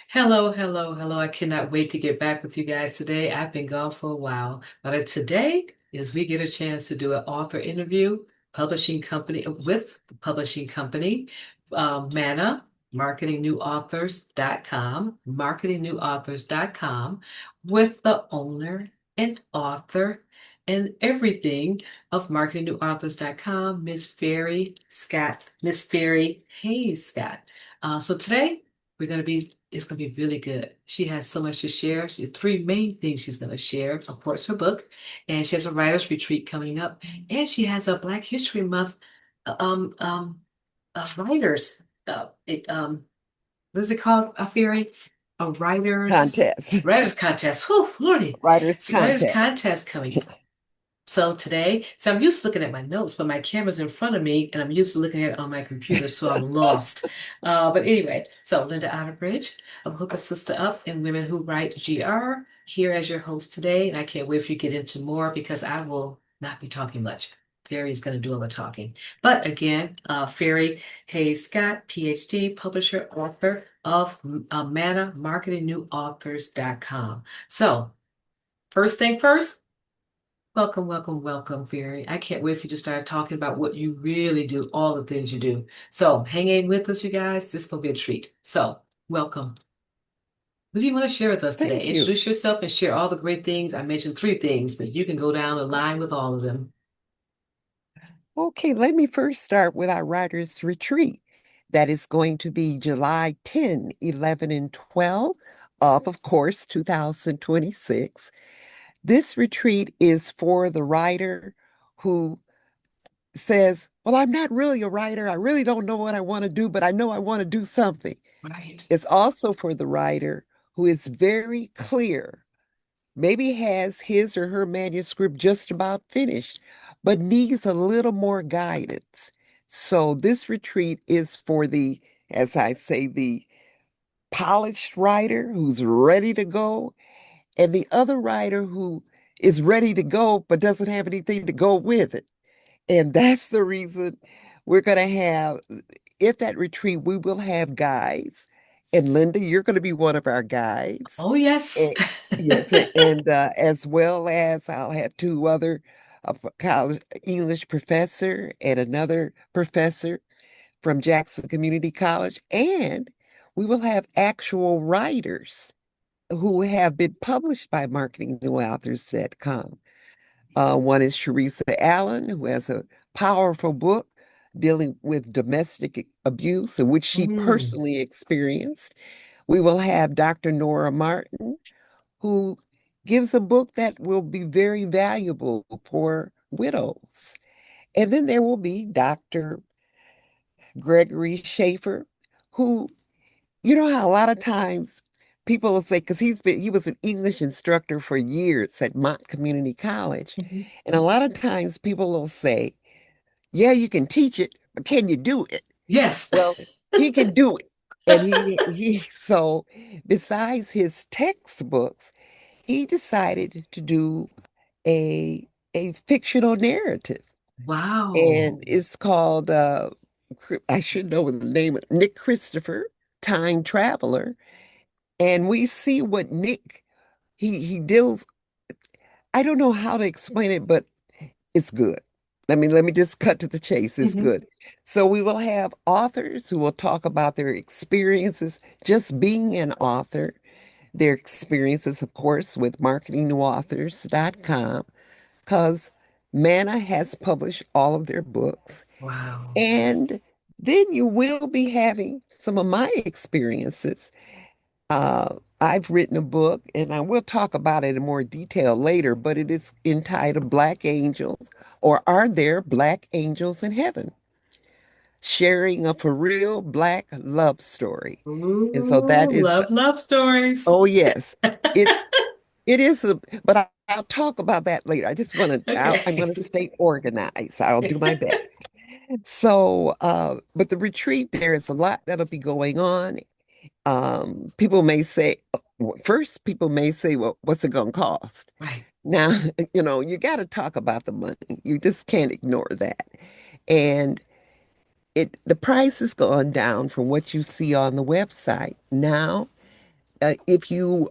Hello, hello, hello. I cannot wait to get back with you guys today. I've been gone for a while, but today is we get a chance to do an author interview, publishing company with the publishing company, Manna, marketingnewauthors.com, with the owner and author and everything of marketingnewauthors.com, Miss Fairy Scott, Miss Fairy Hayes Scott. So today it's gonna be really good. She has so much to share. She has three main things she's gonna share. Of course, her book, and she has a writer's retreat coming up, and she has a Black History Month um um writers it what is it called? A Fury? A Contest, writers contest. Whew, Lordy. writers It's a writers contest. contest coming. So I'm used to looking at my notes, but my camera's in front of me and I'm used to looking at it on my computer, so I'm lost. But anyway, so Linda Outerbridge, I'm Hook a Sister Up in Women Who Write GR, here as your host today. And I can't wait for you to get into more because I will not be talking much. Fairy is going to do all the talking. But again, Fairy Hayes Scott, PhD, publisher, author of Manna, marketingnewauthors.com. So, first thing first, welcome, welcome, welcome, Fairy. I can't wait for you to start talking about what you really do, all the things you do. So hang in with us, you guys. This is going to be a treat. So, welcome. What do you want to share with us today? Thank you. Introduce yourself and share all the great things. I mentioned three things, but you can go down the line with all of them. Okay, let me first start with our writers retreat. That is going to be July 10, 11, and 12 of course, 2026. This retreat is for the writer who says, well, I'm not really a writer. I really don't know what I want to do, but I know I want to do something. Right. It's also for the writer who is very clear, maybe has his or her manuscript just about finished, but needs a little more guidance. So this retreat is for the, as I say, the polished writer who's ready to go, and the other writer who is ready to go but doesn't have anything to go with it. And that's the reason we're going to have, at that retreat, we will have guides. And Linda, you're going to be one of our guides. Oh, yes. And, yes, and as well as I'll have two other college English professor and another professor from Jackson Community College. And we will have actual writers who have been published by marketingnewauthors.com. One is Teresa Allen, who has a powerful book dealing with domestic abuse, in which she Mm, personally experienced. We will have Dr. Nora Martin, who gives a book that will be very valuable for widows. And then there will be Dr. Gregory Schaefer, who, you know how a lot of times people will say, because he was an English instructor for years at Mott Community College. mhm. And a lot of times people will say, yeah, you can teach it, but can you do it? Yes. Well, he can do it. And so besides his textbooks, he decided to do a fictional narrative. Wow. And it's called I should know the name, Nick Christopher, Time Traveler. And we see what Nick he deals, I don't know how to explain it, but it's good. Let me just cut to the chase. It's Mhm. good. So we will have authors who will talk about their experiences just being an author, their experiences, of course, with marketingnewauthors.com, because Manna has published all of their books. Wow. And then you will be having some of my experiences. I've written a book, and I will talk about it in more detail later, but it is entitled Black Angels, or Are There Black Angels in Heaven? Sharing a for real Black love story. And so Ooh, that is the, love, love stories. oh yes, it it is a, but I'll talk about that later. I just want to, I'm going to Okay. stay organized. I'll do my best. So, but the retreat, there is a lot that'll be going on. People may say, first, people may say, well, what's it going to cost? Right. Now, you got to talk about the money. You just can't ignore that. And the price has gone down from what you see on the website. Now, If you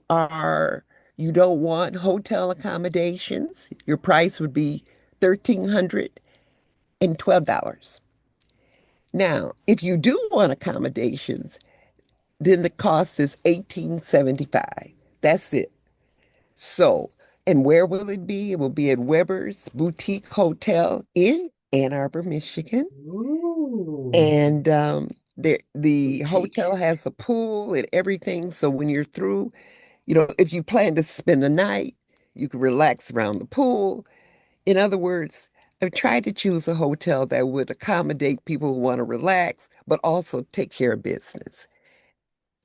don't want hotel accommodations, your price would be $1,312. Now, if you do want accommodations, then the cost is 1875. That's it. So, and where will it be? It will be at Weber's Boutique Hotel in Ann Arbor, Michigan. Ooh, And the hotel boutique. has a pool and everything. So when you're through, if you plan to spend the night, you can relax around the pool. In other words, I've tried to choose a hotel that would accommodate people who want to relax, but also take care of business.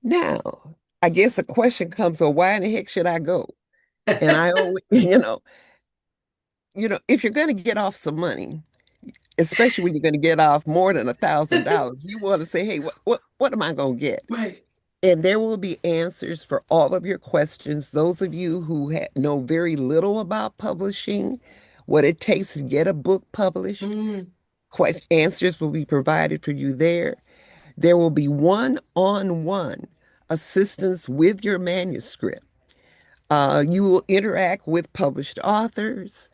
Now, I guess the question comes, well, why in the heck should I go? And I always, if you're going to get off some money, especially when you're going to get off more than $1,000, you want to say, hey, what am I going to get? Right. And there will be answers for all of your questions. Those of you who know very little about publishing, what it takes to get a book published, Mm, answers will be provided for you there. There will be one-on-one assistance with your manuscript. You will interact with published authors.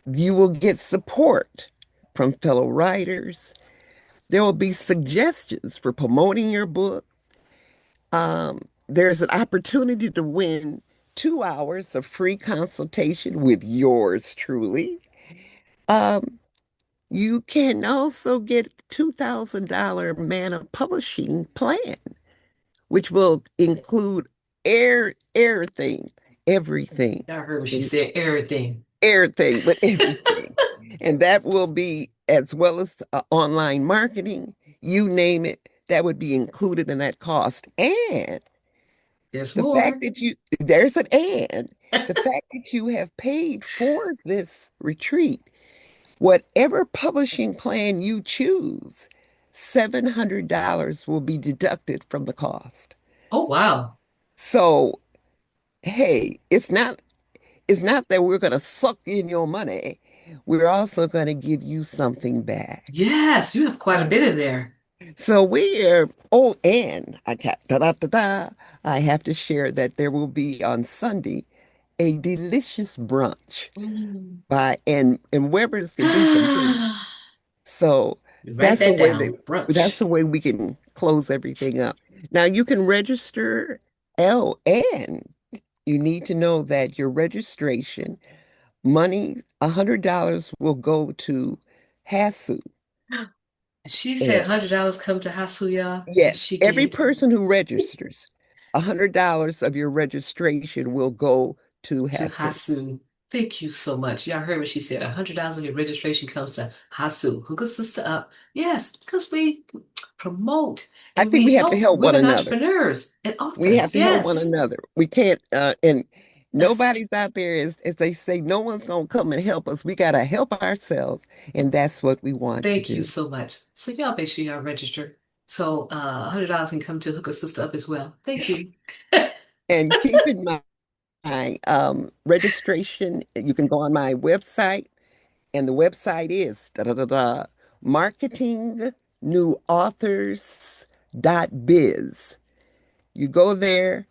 You will get support from fellow writers. There will be suggestions for promoting your book. There's an opportunity to win 2 hours of free consultation with yours truly. Um, you can also get $2,000 Mana Publishing plan, which will include everything, everything, y'all heard what she said. Everything. everything, but everything. And that will be as well as online marketing, you name it, that would be included in that cost. And There's the fact more. that there's an and, the fact that you have paid for this retreat, whatever publishing plan you choose, $700 will be deducted from the cost. Oh, wow. So, hey, it's not that we're going to suck in your money. We're also going to give you something back. Yes, you have quite a bit in there. So we are, oh, and I have to share that there will be on Sunday a delicious brunch Mm. and Weber's can do some things. So Write that's the that way down. Brunch. we can close everything up. Now you can register. Oh, and you need to know that your registration money, $100 will go to HASU. She said And $100 come to Hasuya, and yes, she every get person who registers, $100 of your registration will go to to HASU. Hasu. Thank you so much. Y'all heard what she said. $100 of your registration comes to Hasu. Hook a sister up. Yes, because we promote I and think we we have to help help one women another. entrepreneurs and We have authors. to help one Yes. another. We can't, and nobody's out there, as they say, no one's going to come and help us. We got to help ourselves. And that's what we want to Thank you do. so much. So y'all make sure y'all register. So $100 can come to hook a sister up as well. Thank you. And keep in mind, registration, you can go on my website, and the website is marketingnewauthors.biz. You go there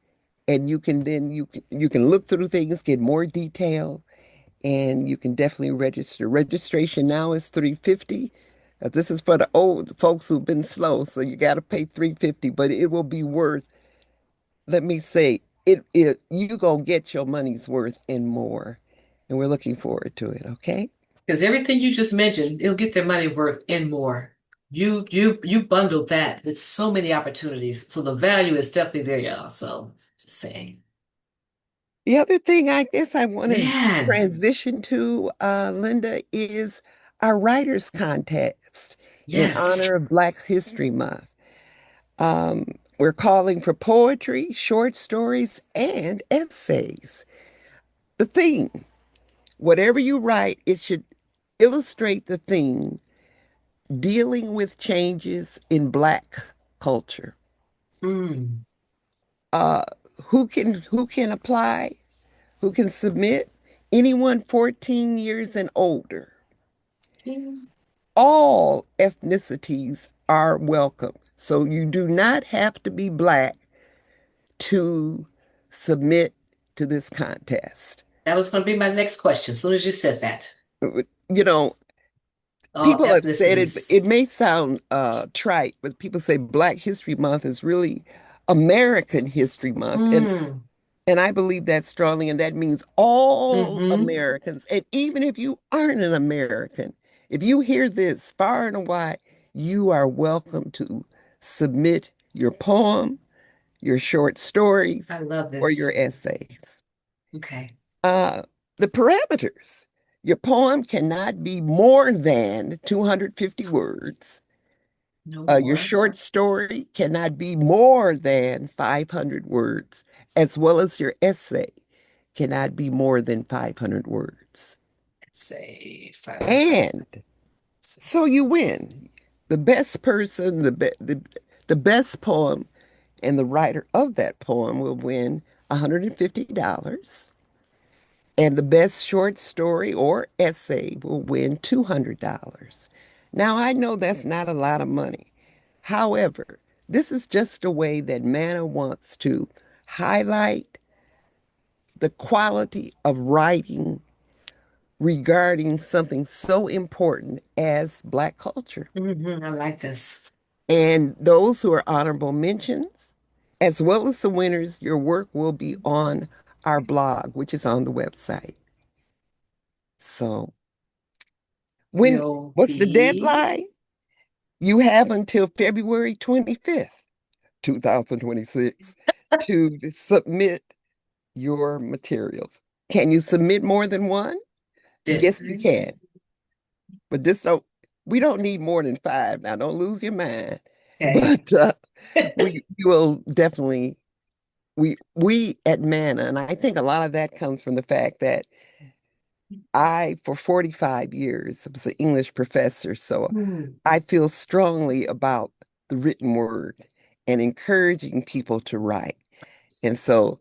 and you can look through things, get more detail, and you can definitely register. Registration now is 350. This is for the old folks who've been slow, so you got to pay 350, but it will be worth, let me say, it you gonna get your money's worth and more. And we're looking forward to it, okay? Because everything you just mentioned, it'll get their money worth and more. You bundled that with so many opportunities. So the value is definitely there, y'all. So just saying. The other thing I guess I want to Man, transition to, Linda, is our writers contest in yes. honor of Black History Month. We're calling for poetry, short stories, and essays. The theme, whatever you write, it should illustrate the theme dealing with changes in Black culture. Mm. Uh, who can apply? Who can submit? Anyone 14 years and older. All ethnicities are welcome. So you do not have to be Black to submit to this contest. That was going to be my next question as soon as you said that. You know, All people have said it, ethnicities. it may sound trite, but people say Black History Month is really American History Month. Mm. And I believe that strongly, and that means all Mm-hmm. Americans. And even if you aren't an American, if you hear this far and wide, you are welcome to submit your poem, your short I stories, love or your this. essays. Okay. Uh, the parameters. Your poem cannot be more than 250 words. No Your more. short story cannot be more than 500 words, as well as your essay cannot be more than 500 words. Let's say 500. And so you win. The best person, the best poem, and the writer of that poem will win $150. And the best short story or essay will win $200. Now, I know that's not a lot of money. However, this is just a way that Manna wants to highlight the quality of writing regarding something so important as Black culture. Hmm. I like this. And those who are honorable mentions, as well as the winners, your work will be on our blog, which is on the website. So, when Will what's the be. deadline? You have until February 25th, 2026 to submit your materials. Can you submit more than one? Did. Yes, you can. But this don't we don't need more than five. Now don't lose your mind. Okay. But we will definitely we at Manna, and I think a lot of that comes from the fact that I, for 45 years, was an English professor, so Hmm. I feel strongly about the written word and encouraging people to write. And so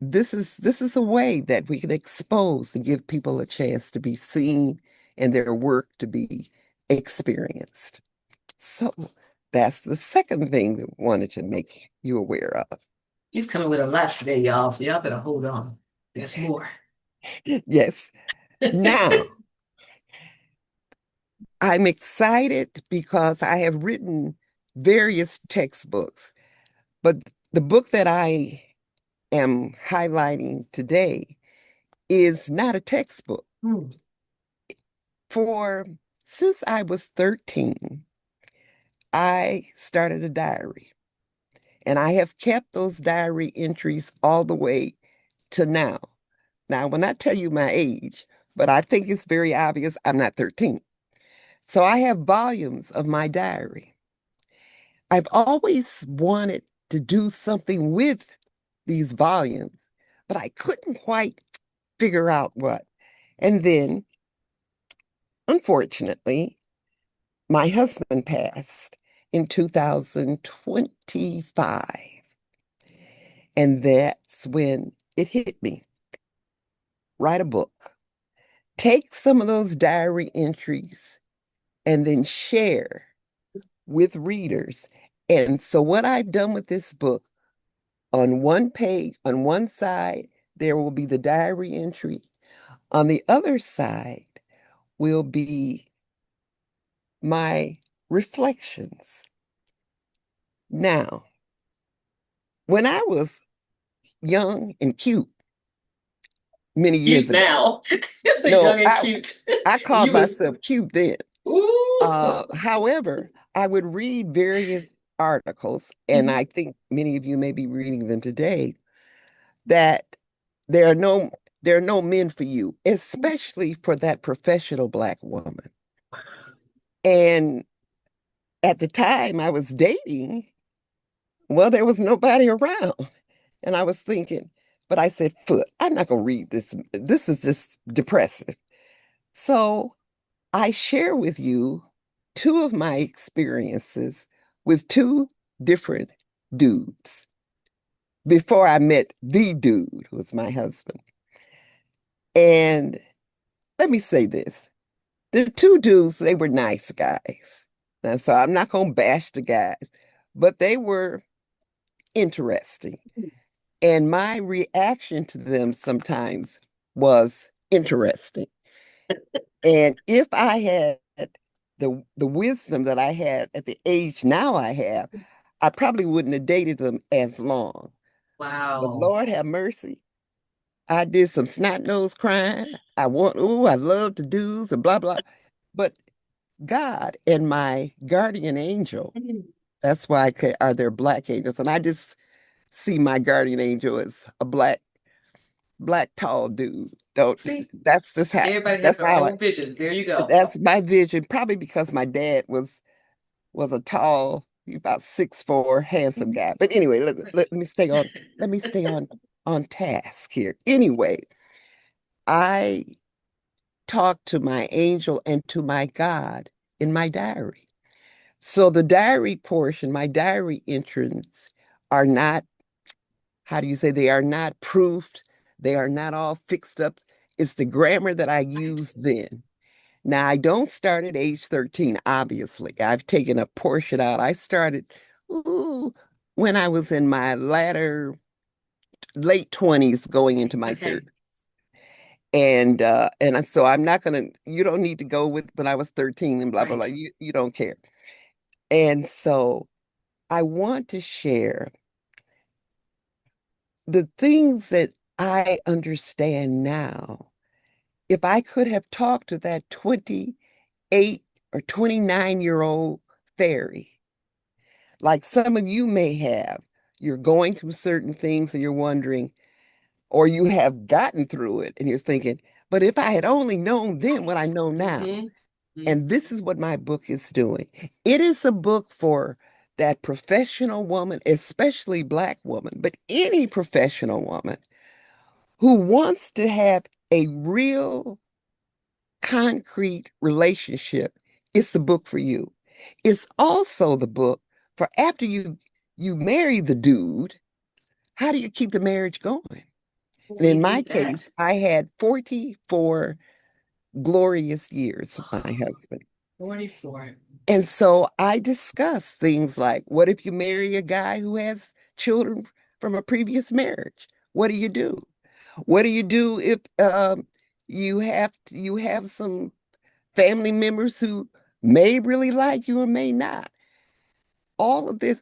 this is a way that we can expose and give people a chance to be seen and their work to be experienced. So that's the second thing that I wanted to make you aware of. She's coming with a lot today, y'all. So y'all better hold on. There's more. Yes. Now, I'm excited because I have written various textbooks, but the book that I am highlighting today is not a textbook. Hmm. For since I was 13, I started a diary, and I have kept those diary entries all the way to now. Now, I will not tell you my age, but I think it's very obvious I'm not 13. So I have volumes of my diary. I've always wanted to do something with these volumes, but I couldn't quite figure out what. And then, unfortunately, my husband passed in 2025. And that's when it hit me. Write a book. Take some of those diary entries and then share with readers. And so, what I've done with this book, on one page, on one side, there will be the diary entry. On the other side will be my reflections. Now, when I was young and cute many years Cute ago, now. So no, young and cute. I And called you was, myself cute then. ooh. However, I would read various articles, and I think many of you may be reading them today, that there are no there are no men for you, especially for that professional Black woman. And at the time I was dating, well, there was nobody around. And I was thinking, but I said, Foot, I'm not going to read this. This is just depressive. So I share with you two of my experiences with two different dudes before I met the dude who was my husband. And let me say this. The two dudes, they were nice guys. And so I'm not going to bash the guys, but they were interesting. And my reaction to them sometimes was interesting. And if I had the wisdom that I had at the age now I have, I probably wouldn't have dated them as long. But Wow. Lord have mercy. I did some snot nose crying. I love to do's and blah, blah. But God and my guardian angel, that's why I say, are there black angels? And I just see my guardian angel as a black tall dude. Don't See, that's just how everybody has that's their how I own vision. There you go. that's my vision, probably because my dad was a tall, about 6'4", handsome guy. But anyway, let me stay on task here. Anyway, I talk to my angel and to my God in my diary. So the diary portion, my diary entrants are not, how do you say, they are not proofed. They are not all fixed up. It's the grammar that I Right. used then. Now, I don't start at age 13, obviously. I've taken a portion out. I started ooh, when I was in my late 20s going into my Okay. 30s. So I'm not gonna, you don't need to go with when I was 13 and blah blah blah. Right. You don't care. And so I want to share the things that I understand now. If I could have talked to that 28 or 29-year-old fairy, like some of you may have, you're going through certain things and you're wondering, or you have gotten through it and you're thinking, but if I had only known then what I know now. Mm-hmm. And this is what my book is doing. It is a book for that professional woman, especially Black woman, but any professional woman who wants to have a real concrete relationship. It's the book for you. It's also the book for after you marry the dude, how do you keep the marriage going? And We in my need that. case, I had 44 glorious years with my husband. 44. And so I discuss things like, what if you marry a guy who has children from a previous marriage? What do you do? What do you do if you have some family members who may really like you or may not? All of this.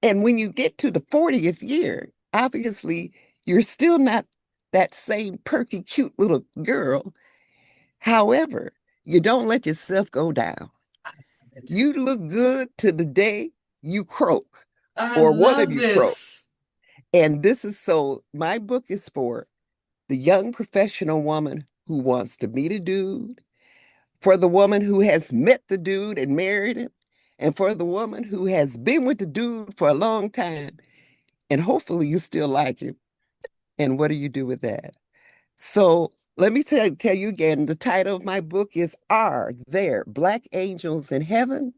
And when you get to the 40th year, obviously you're still not that same perky, cute little girl. However, you don't let yourself go down. I love it. You look good to the day you croak, I or one of love you croak. this. And this is so, my book is for the young professional woman who wants to meet a dude, for the woman who has met the dude and married him, and for the woman who has been with the dude for a long time, and hopefully you still like him. And what do you do with that? So let me tell you again, the title of my book is Are There Black Angels in Heaven?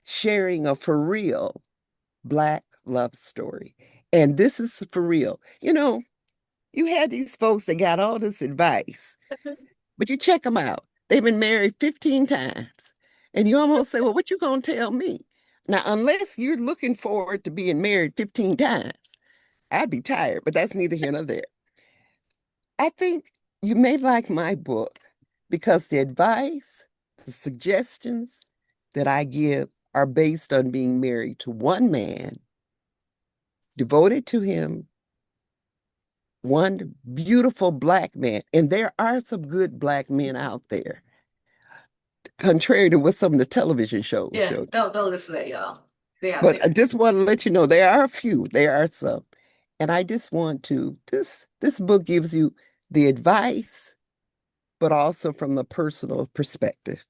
Sharing a for real Black love story. And this is for real. You had these folks that got all this advice, but you check them out. They've been married 15 times. And you almost say, well, what you gonna tell me? Now, unless you're looking forward to being married 15 times, I'd be tired, but that's neither here nor there. I think you may like my book because the advice, the suggestions that I give are based on being married to one man, devoted to him, one beautiful Black man. And there are some good Black men out there, contrary to what some of the television shows Yeah, show. don't listen to that, y'all. They out But I there. just want to let you know there are a few, there are some. And I just want to, this book gives you the advice, but also from the personal perspective.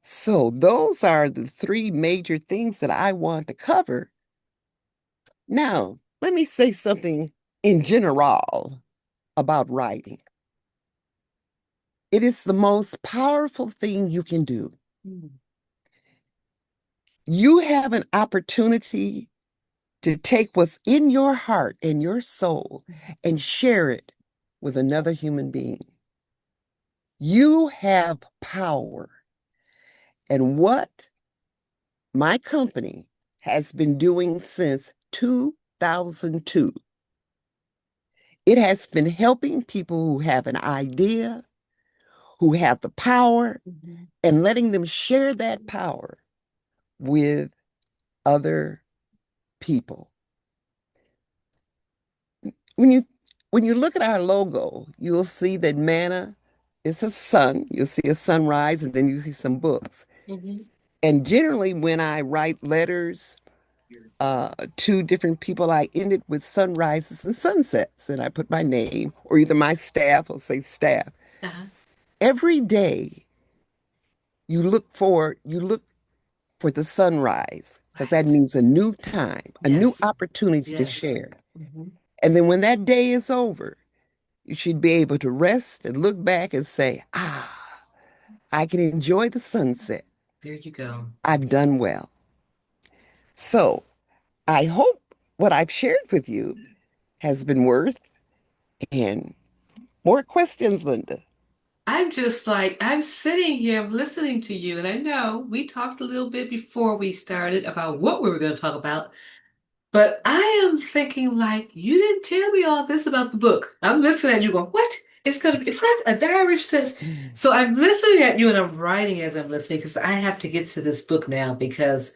So those are the three major things that I want to cover. Now, let me say something in general about writing. It is the most powerful thing you can do. Mm. You have an opportunity to take what's in your heart and your soul and share it with another human being. You have power. And what my company has been doing since 2002 It has been helping people who have an idea, who have the power, Mhm. and letting them share that power with other people. When you when you look at our logo, you'll see that manna is a sun. You'll see a sunrise, and then you see some books. Mhm. And generally, when I write letters to different people, I end it with sunrises and sunsets, and I put my name, or either my staff will say staff. Uh-huh. Every day, you look for the sunrise because that Right. means a new time, a new Yes. opportunity to Yes. share. Hmm. And then when that day is over, you should be able to rest and look back and say, I can enjoy the sunset. There you go. I've done well. So I hope what I've shared with you has been worth and more questions, Linda. I'm just like, I'm sitting here, I'm listening to you, and I know we talked a little bit before we started about what we were going to talk about, but I am thinking like, you didn't tell me all this about the book. I'm listening at you going, what? It's going to be, what? A diary says. So I'm listening at you and I'm writing as I'm listening because I have to get to this book now because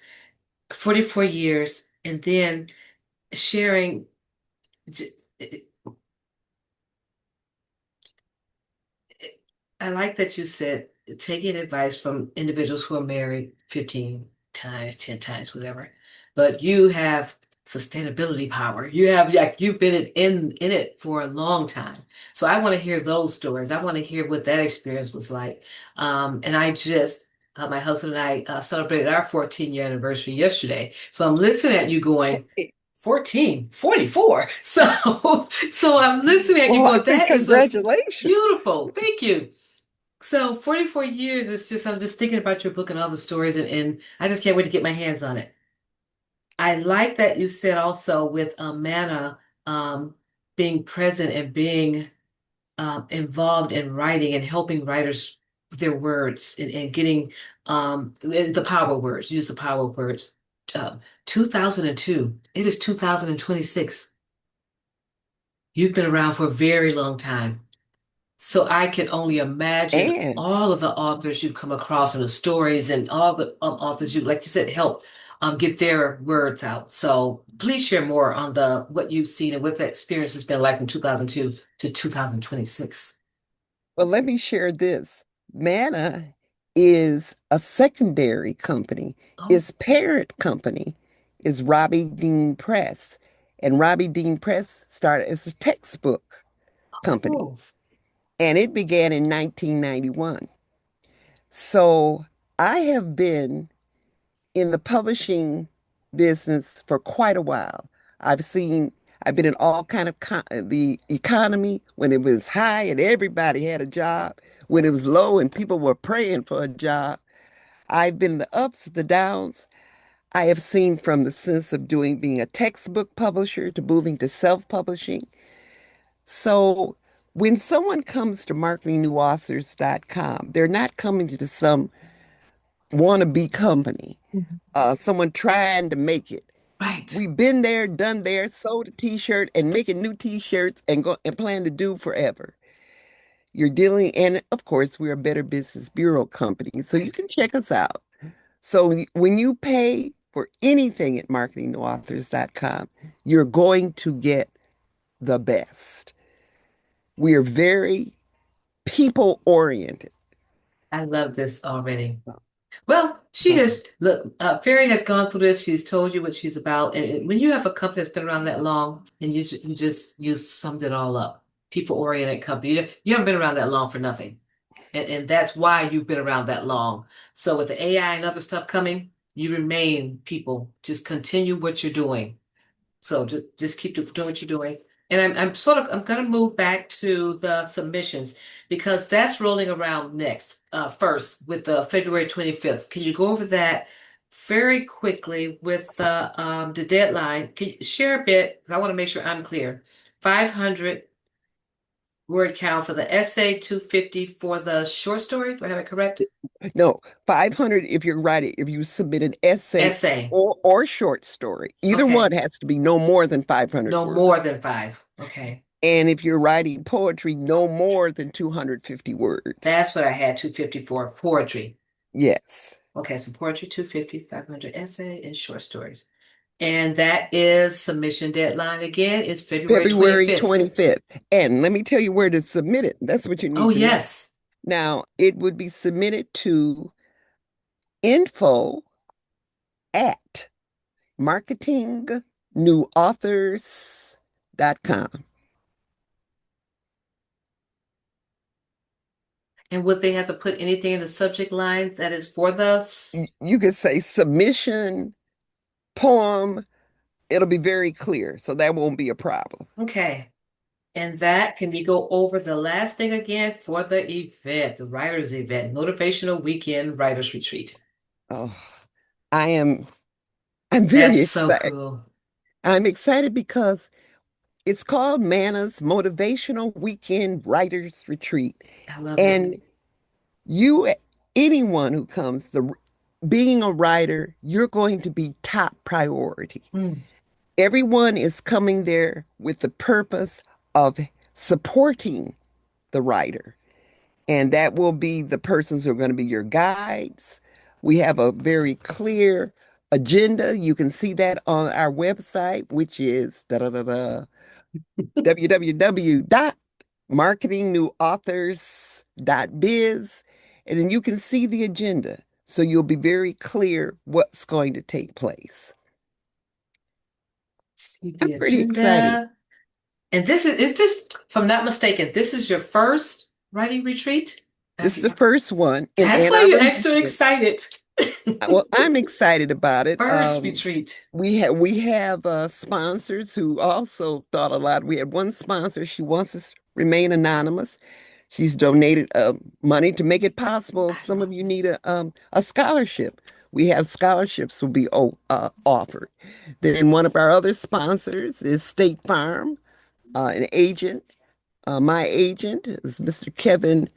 44 years and then sharing. I like that you said taking advice from individuals who are married 15 times, 10 times, whatever. But you have sustainability power. You have like you've been in it for a long time. So I want to hear those stories. I want to hear what that experience was like. And I just my husband and I celebrated our 14-year anniversary yesterday. So I'm listening at you going 14, 44. So I'm listening at you Well, I going, say that is a congratulations. beautiful. Thank you. So 44 years, it's just, I'm just thinking about your book and all the stories, and I just can't wait to get my hands on it. I like that you said also with Manna being present and being involved in writing and helping writers with their words and getting the power words, use the power words. 2002, it is 2026. You've been around for a very long time. So I can only imagine And all of the authors you've come across and the stories and all the authors you, like you said, help get their words out. So please share more on the what you've seen and what that experience has been like from 2002 to 2026. well, let me share this. Manna is a secondary company. Oh, Its parent company is Robbie Dean Press. And Robbie Dean Press started as a textbook company, oh, and it began in 1991. So I have been in the publishing business for quite a while. I've seen, I've been in all kind of the economy when it was high and everybody had a job, when it was low and people were praying for a job. I've been the ups, the downs. I have seen from the sense of doing being a textbook publisher to moving to self-publishing. So when someone comes to marketingneauthors.com, they're not coming to some wannabe company, mhm. someone trying to make it. Right. We've been there, done there, sold a t-shirt and making new t-shirts and go and plan to do forever. You're dealing, and of course, we're a Better Business Bureau company, so you Right. can check us out. So when you pay for anything at marketingauthors.com, you're going to get the best. We are very people oriented. I love this already. Well, she So, has, look, Fairy has gone through this. She's told you what she's about. And when you have a company that's been around that long and you summed it all up, people-oriented company, you haven't been around that long for nothing. And that's why you've been around that long. So with the AI and other stuff coming, you remain people. Just continue what you're doing. So just keep doing what you're doing. And I'm gonna move back to the submissions because that's rolling around next, first with the February 25th. Can you go over that very quickly with the deadline? Can you share a bit? 'Cause I want to make sure I'm clear. 500 word count for the essay, 250 for the short story. Do I have it correct? no, 500 if you're writing, if you submit an essay Essay. or short story. Either one Okay. has to be no more than 500 No more than words. five. Okay. And if you're writing poetry, no more than 250 words. That's what I had 250 for poetry. Yes. Okay, so poetry 250, 500 essay, and short stories. And that is submission deadline again is February February 25th. 25th. And let me tell you where to submit it. That's what you Oh, need to know. yes. Now, it would be submitted to info at marketingneauthors.com. And would they have to put anything in the subject line that is for the... You could say submission, poem. It'll be very clear. So that won't be a problem. Okay. And that, can we go over the last thing again for the event, the writers event, motivational weekend writers retreat? Oh, I am I'm That's very so excited. cool. I'm excited because it's called Mana's Motivational Weekend Writers Retreat. I love it. And you, anyone who comes, being a writer, you're going to be top priority. Mm. Everyone is coming there with the purpose of supporting the writer. And that will be the persons who are going to be your guides. We have a very clear agenda. You can see that on our website, which is www.marketingnewauthors.biz. And then you can see the agenda. So you'll be very clear what's going to take place. See I'm the pretty excited. agenda. And is this, if I'm not mistaken, this is your first writing retreat? This Have is the you, first one in that's Ann why you're Arbor, extra Michigan. excited. Well, I'm excited about it. First retreat. We have sponsors who also thought a lot. We had one sponsor. She wants us to remain anonymous. She's donated money to make it possible. If I some of love you need this. a scholarship, we have scholarships will be offered. Then one of our other sponsors is State Farm, an agent. My agent is Mr. Kevin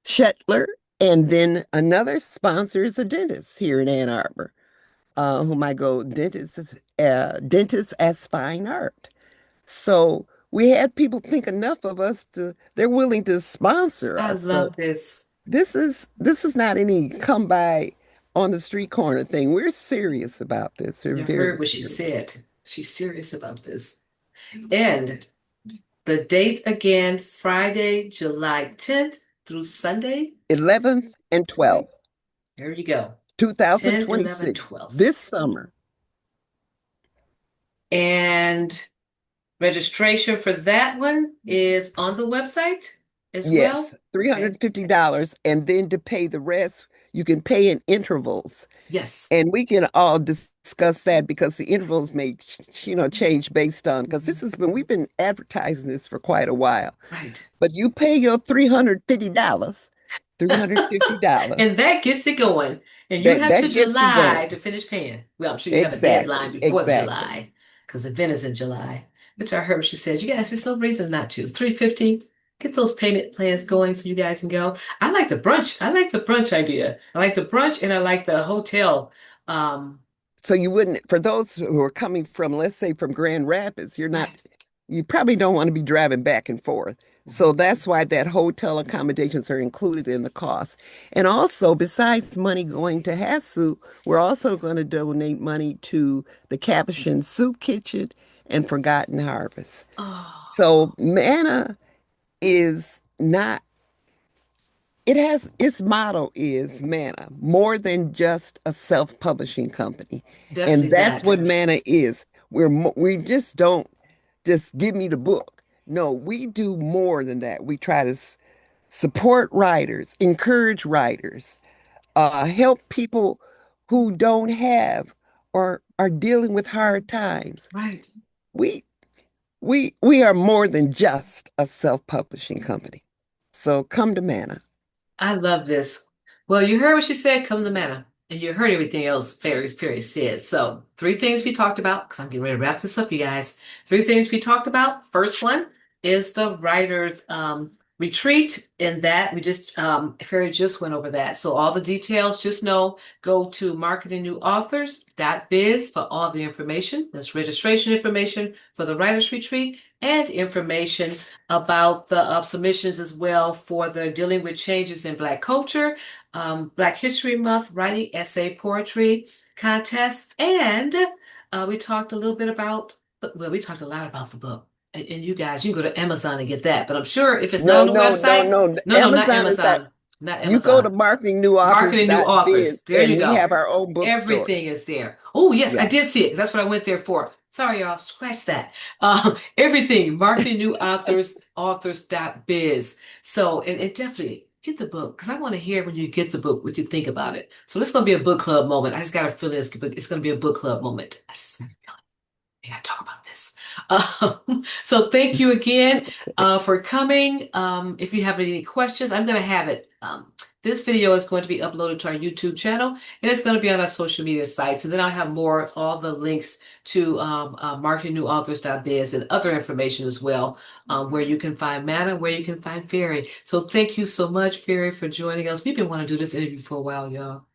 Shetler, and then another sponsor is a dentist here in Ann Arbor, whom I go dentist as fine art. So we had people think enough of us to they're willing to sponsor I us. So love this. this is not any come by on the street corner thing. We're serious about this. We're You very heard what she serious. said. She's serious about this. And the date again, Friday, July 10th through Sunday. 11th and 12th, There you go. 10, 11, 2026, 12. this summer. And registration for that one is on the website as Yes, well. Okay. $350. And then to pay the rest, you can pay in intervals. Yes. And we can all discuss that because the intervals may, change based on, because we've been advertising this for quite a while. Right. But you pay your $350, $350. And that gets it going. And you That have to that gets you July going. to finish paying. Well, I'm sure you have a deadline Exactly, before exactly. July because the event is in July. Which I heard what she said. You guys, there's no reason not to. 350. Get those payment plans going so you guys can go. I like the brunch. I like the brunch idea. I like the brunch and I like the hotel. Um, So you wouldn't, for those who are coming from, let's say from Grand Rapids, right. you probably don't want to be driving back and forth. So Mhm. that's why that hotel accommodations are included in the cost. And also, besides money going to HASU, we're also going to donate money to the Capuchin Soup Kitchen and Forgotten Harvest. Oh, So Manna is not its motto is Manna, more than just a self-publishing company. And definitely that's that. what Manna is. We just don't just give me the book. No, we do more than that. We try to support writers, encourage writers, help people who don't have or are dealing with hard times. Right. We we are more than just a self-publishing company. So come to Manna. I love this. Well, you heard what she said, come to manna. And you heard everything else Fairy said. So, three things we talked about, because I'm getting ready to wrap this up, you guys. Three things we talked about. First one is the writer's retreat in that we just Fairy just went over that. So all the details, just know, go to marketingneauthors.biz for all the information. There's registration information for the writers retreat and information about the submissions as well for the dealing with changes in Black culture, Black History Month, writing essay poetry contest, and we talked a little bit about well, we talked a lot about the book. And you guys, you can go to Amazon and get that. But I'm sure if it's not No, on the no, no, website, no. no, not Amazon is our, Amazon, not you go Amazon. to Marketing new authors. marketingneauthors.biz There and you we go. have our own bookstore. Everything is there. Oh, yes, I Yeah. did see it. That's what I went there for. Sorry, y'all. Scratch that. Everything. Marketing new authors, authors.biz. So, and definitely get the book because I want to hear when you get the book what you think about it. So, it's going to be a book club moment. I just got a feeling it's going to be a book club moment. I just got a feeling we got to talk about this. So thank you again for coming. If you have any questions, I'm going to have it. This video is going to be uploaded to our YouTube channel, and it's going to be on our social media sites. And then I'll have more, all the links to marketingneauthors.biz and other information as well, where you can find Manna, where you can find Fairy. So thank you so much, Fairy, for joining us. We've been wanting to do this interview for a while, y'all.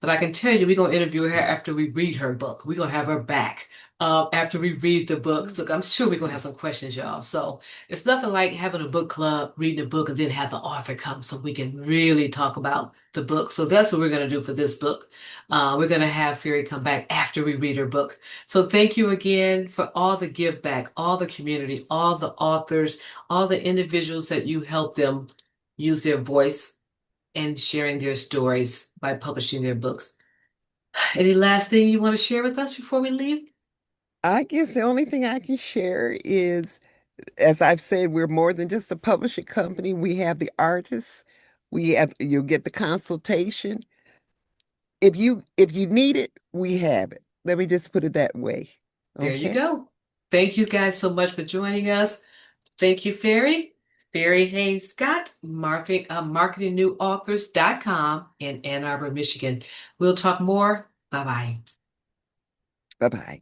But I can tell you, we're going to interview her after we read her book. We're going to have her back after we read the book. So I'm sure we're going to have some questions, y'all. So it's nothing like having a book club, reading a book, and then have the author come so we can really talk about the book. So that's what we're going to do for this book. We're going to have Fury come back after we read her book. So thank you again for all the give back, all the community, all the authors, all the individuals that you help them use their voice and sharing their stories by publishing their books. Any last thing you want to share with us before we leave? I guess the only thing I can share is, as I've said, we're more than just a publishing company. We have the artists. You'll get the consultation. If you need it, we have it. Let me just put it that way. There you Okay? go. Thank you guys so much for joining us. Thank you, Fairy. Fairy Hayes Scott, marketingnewauthors.com in Ann Arbor, Michigan. We'll talk more. Bye bye. Bye-bye.